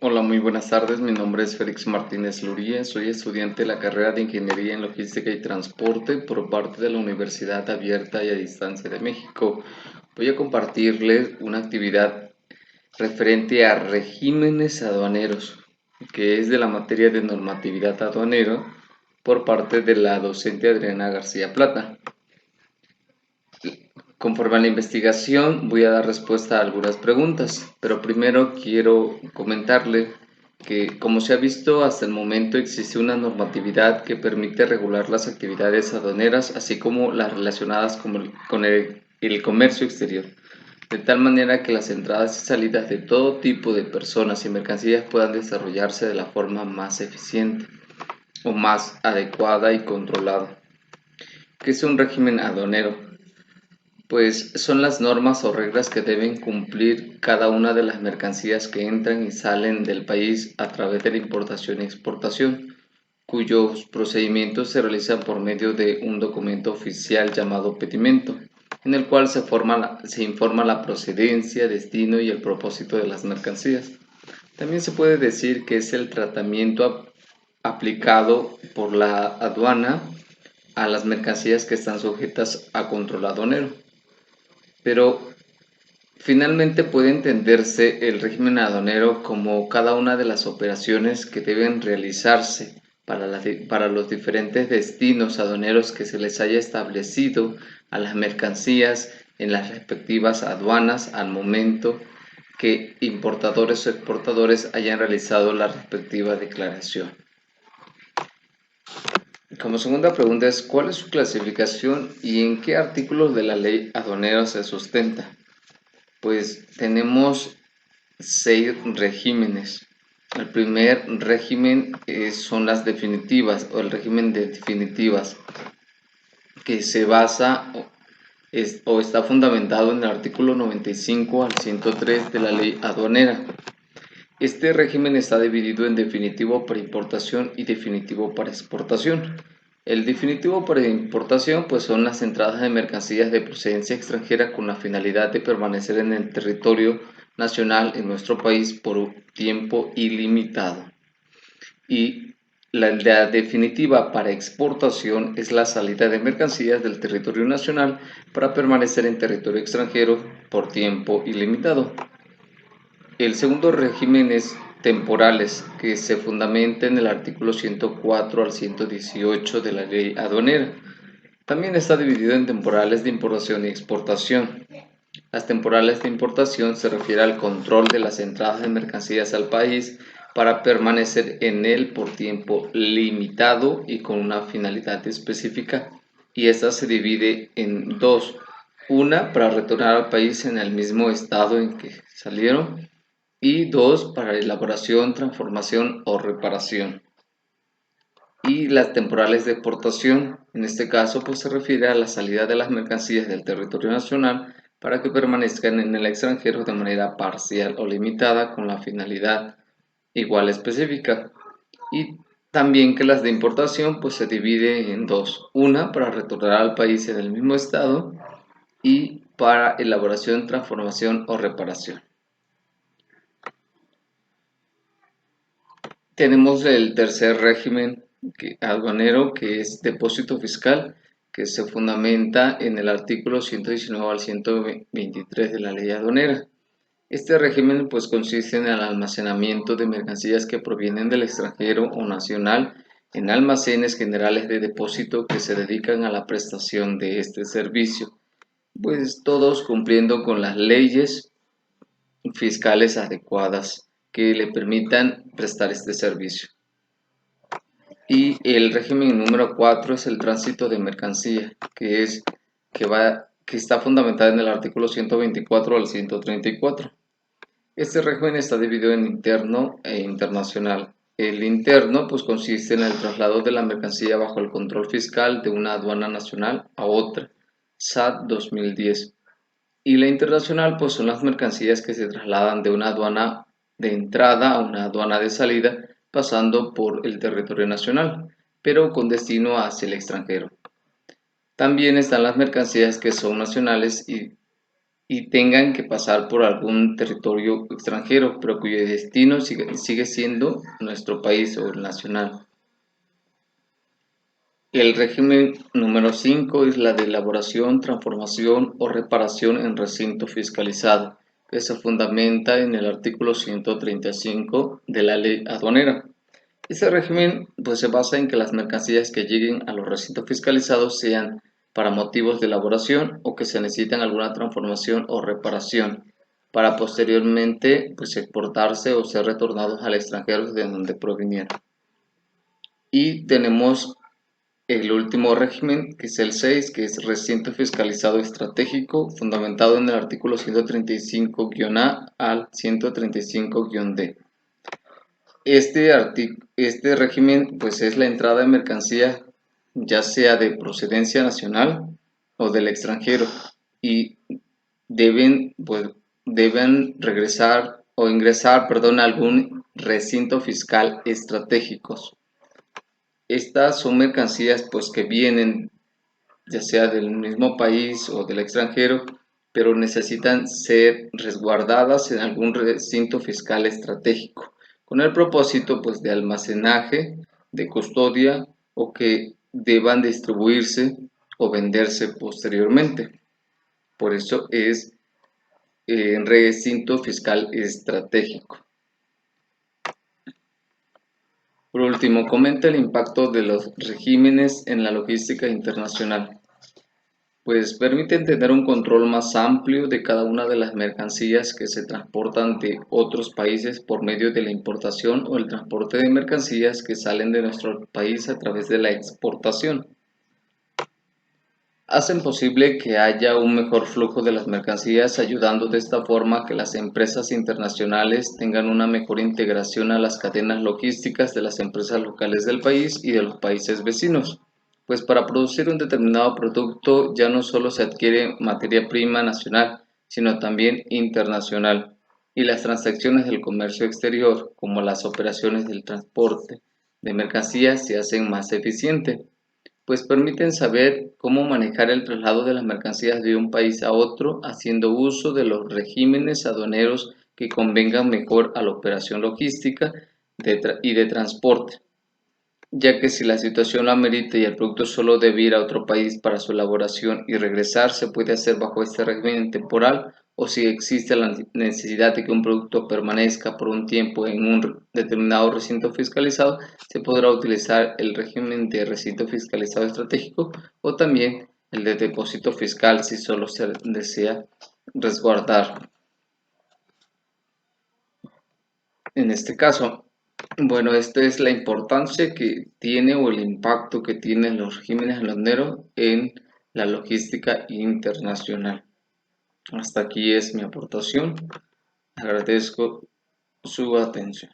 Hola, muy buenas tardes. Mi nombre es Félix Martínez Luría. Soy estudiante de la carrera de Ingeniería en Logística y Transporte por parte de la Universidad Abierta y a Distancia de México. Voy a compartirles una actividad referente a regímenes aduaneros, que es de la materia de normatividad aduanera por parte de la docente Adriana García Plata. Conforme a la investigación, voy a dar respuesta a algunas preguntas, pero primero quiero comentarle que, como se ha visto hasta el momento, existe una normatividad que permite regular las actividades aduaneras, así como las relacionadas con el comercio exterior, de tal manera que las entradas y salidas de todo tipo de personas y mercancías puedan desarrollarse de la forma más eficiente o más adecuada y controlada. ¿Qué es un régimen aduanero? Pues son las normas o reglas que deben cumplir cada una de las mercancías que entran y salen del país a través de la importación y exportación, cuyos procedimientos se realizan por medio de un documento oficial llamado pedimento, en el cual se informa la procedencia, destino y el propósito de las mercancías. También se puede decir que es el tratamiento aplicado por la aduana a las mercancías que están sujetas a control aduanero. Pero finalmente puede entenderse el régimen aduanero como cada una de las operaciones que deben realizarse para los diferentes destinos aduaneros que se les haya establecido a las mercancías en las respectivas aduanas al momento que importadores o exportadores hayan realizado la respectiva declaración. Como segunda pregunta es, ¿cuál es su clasificación y en qué artículos de la ley aduanera se sustenta? Pues tenemos 6 regímenes. El primer régimen son las definitivas o el régimen de definitivas, que se basa o está fundamentado en el artículo 95 al 103 de la ley aduanera. Este régimen está dividido en definitivo para importación y definitivo para exportación. El definitivo para importación pues son las entradas de mercancías de procedencia extranjera con la finalidad de permanecer en el territorio nacional en nuestro país por un tiempo ilimitado. Y la definitiva para exportación es la salida de mercancías del territorio nacional para permanecer en territorio extranjero por tiempo ilimitado. El segundo régimen es temporales, que se fundamenta en el artículo 104 al 118 de la ley aduanera. También está dividido en temporales de importación y exportación. Las temporales de importación se refiere al control de las entradas de mercancías al país para permanecer en él por tiempo limitado y con una finalidad específica. Y esta se divide en dos. Una para retornar al país en el mismo estado en que salieron y dos para elaboración, transformación o reparación. Y las temporales de exportación, en este caso pues se refiere a la salida de las mercancías del territorio nacional para que permanezcan en el extranjero de manera parcial o limitada con la finalidad igual específica. Y también que las de importación pues se divide en dos, una para retornar al país en el mismo estado y para elaboración, transformación o reparación. Tenemos el tercer régimen aduanero, que es depósito fiscal, que se fundamenta en el artículo 119 al 123 de la ley aduanera. Este régimen pues consiste en el almacenamiento de mercancías que provienen del extranjero o nacional en almacenes generales de depósito que se dedican a la prestación de este servicio, pues todos cumpliendo con las leyes fiscales adecuadas que le permitan prestar este servicio. Y el régimen número 4 es el tránsito de mercancía, que está fundamentado en el artículo 124 al 134. Este régimen está dividido en interno e internacional. El interno pues consiste en el traslado de la mercancía bajo el control fiscal de una aduana nacional a otra, SAT 2010. Y la internacional pues son las mercancías que se trasladan de una aduana de entrada a una aduana de salida pasando por el territorio nacional, pero con destino hacia el extranjero. También están las mercancías que son nacionales y y tengan que pasar por algún territorio extranjero, pero cuyo destino sigue siendo nuestro país o el nacional. El régimen número 5 es la de elaboración, transformación o reparación en recinto fiscalizado, que se fundamenta en el artículo 135 de la ley aduanera. Este régimen pues, se basa en que las mercancías que lleguen a los recintos fiscalizados sean para motivos de elaboración o que se necesitan alguna transformación o reparación para posteriormente pues, exportarse o ser retornados al extranjero de donde provinieron. Y tenemos el último régimen, que es el 6, que es recinto fiscalizado estratégico, fundamentado en el artículo 135-A al 135-D. Este régimen pues es la entrada de mercancía ya sea de procedencia nacional o del extranjero y deben regresar o ingresar, a algún recinto fiscal estratégicos. Estas son mercancías pues que vienen ya sea del mismo país o del extranjero, pero necesitan ser resguardadas en algún recinto fiscal estratégico, con el propósito pues de almacenaje, de custodia o que deban distribuirse o venderse posteriormente. Por eso es recinto fiscal estratégico. Por último, comenta el impacto de los regímenes en la logística internacional. Pues permiten tener un control más amplio de cada una de las mercancías que se transportan de otros países por medio de la importación o el transporte de mercancías que salen de nuestro país a través de la exportación. Hacen posible que haya un mejor flujo de las mercancías, ayudando de esta forma a que las empresas internacionales tengan una mejor integración a las cadenas logísticas de las empresas locales del país y de los países vecinos. Pues para producir un determinado producto ya no solo se adquiere materia prima nacional, sino también internacional, y las transacciones del comercio exterior, como las operaciones del transporte de mercancías, se hacen más eficientes, pues permiten saber cómo manejar el traslado de las mercancías de un país a otro, haciendo uso de los regímenes aduaneros que convengan mejor a la operación logística y de transporte, ya que si la situación lo amerita y el producto solo debe ir a otro país para su elaboración y regresar, se puede hacer bajo este régimen temporal, o si existe la necesidad de que un producto permanezca por un tiempo en un determinado recinto fiscalizado, se podrá utilizar el régimen de recinto fiscalizado estratégico o también el de depósito fiscal si solo se desea resguardar. En este caso, bueno, esta es la importancia que tiene o el impacto que tienen los regímenes aduaneros en la logística internacional. Hasta aquí es mi aportación. Agradezco su atención.